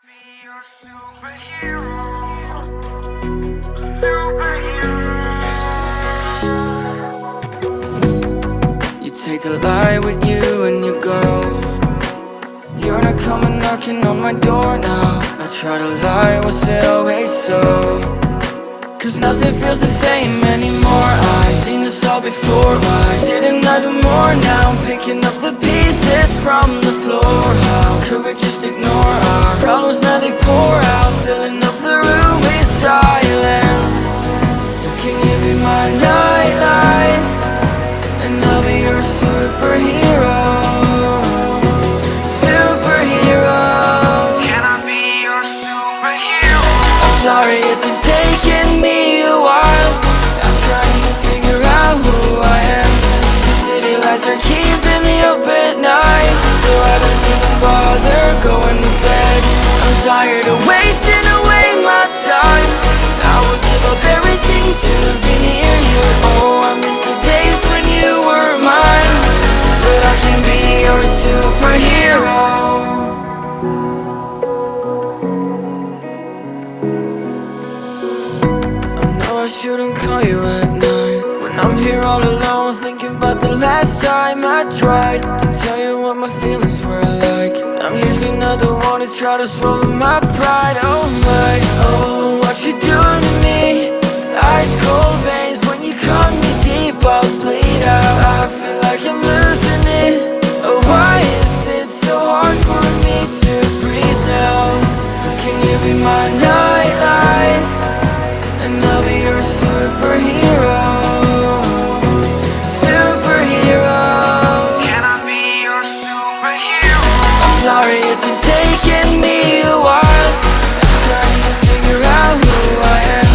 Be your superhero. You take the light with you and you go. You're not coming knocking on my door now. I try to lie, was it always so? Cause nothing feels the same anymore. I've seen this all before. Why didn't I do more? Now I'm picking up the pieces from the floor. How could we just ignore our problems? Now they pour out, filling up the room with silence. Can you be my nightlight? And I'll be your superhero. Superhero. Can I be your superhero? I'm sorry if it's taking me a while. I'm trying to figure out who I am. The city lights are keeping me up at night, so I don't even bother going to bed. I'm tired of wasting away my time. I would give up everything to be near you. Oh, I miss the days when you were mine, but I can be your superhero. I shouldn't call you at night when I'm here all alone, thinking about the last time I tried to tell you what my feelings were like. I'm usually not the one to try to swallow my pride. Oh my, oh, what you doing to me? Ice cold veins when you cut me deep, I'll bleed out. I feel like I'm losing it. Oh, why is it so hard for me to breathe now? Can you be my nightlight? And I'll be your superhero. Superhero. Can I be your superhero? I'm sorry if it's taking me a while. I'm trying to figure out who I am.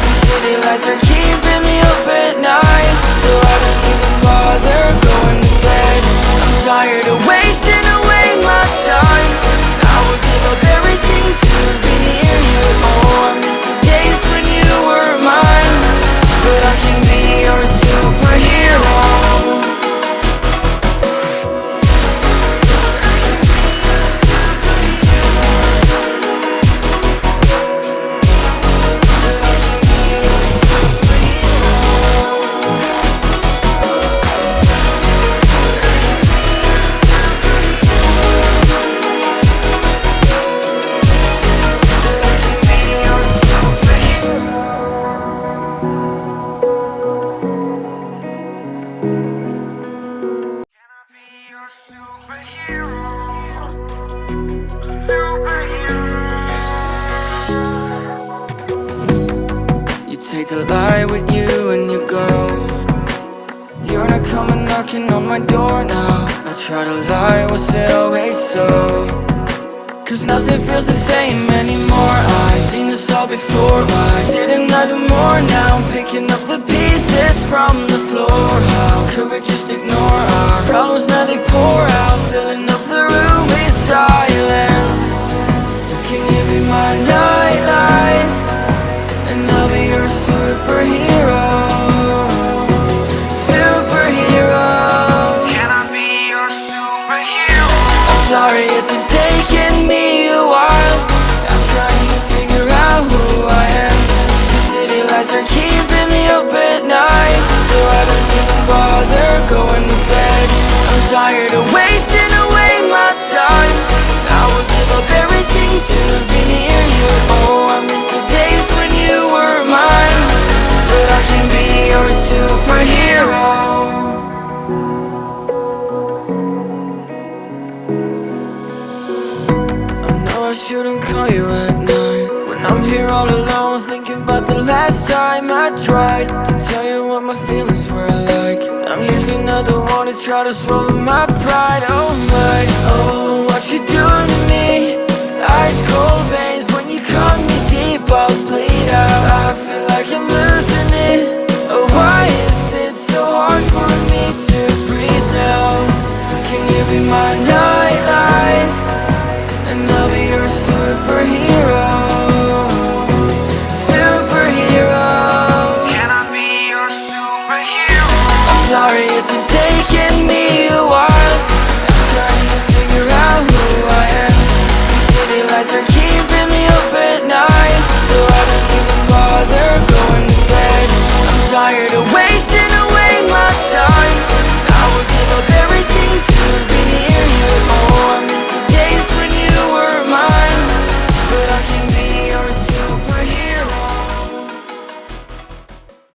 The city lights are keeping me up at night, so I don't even bother going to bed. I'm tired of wasting away my time. I would give up everything to be near you. Oh, I miss the days when you were mine, but I can be your superhero. You take the light with you and you go. You're not coming knocking on my door now. I try to lie, was it always so? Cause nothing feels the same anymore. I've seen this all before. Why didn't I do more? Now I'm picking up the pieces from the floor. How could we just ignore our problems? Now they pour out, filling up the room with silence. Can you be my nightlight? And I'll be your superhero. Superhero. Can I be your superhero? I'm sorry if it's taking me a while. I'm trying to figure out who I am. The city lights are keeping me up at night, so I don't even bother going to bed. I'm tired of wasting away my time. I would give up everything to be near you. Oh, I miss the days when you were mine, but I can be your superhero. I shouldn't call you at night when I'm here all alone, thinking about the last time I tried to tell you what my feelings were like. I'm usually not the one to try to swallow my pride. Oh my, oh, what you doing to me? Ice cold veins when you cut me deep, I'll bleed out. I feel like I'm losing it. Oh, why is it so hard for me to breathe now? Can you be my nightlight? And I'll be your superhero. Superhero. Can I be your superhero? I'm sorry if it's taking me a while. I'm trying to figure out who I am. The city lights are keeping wasted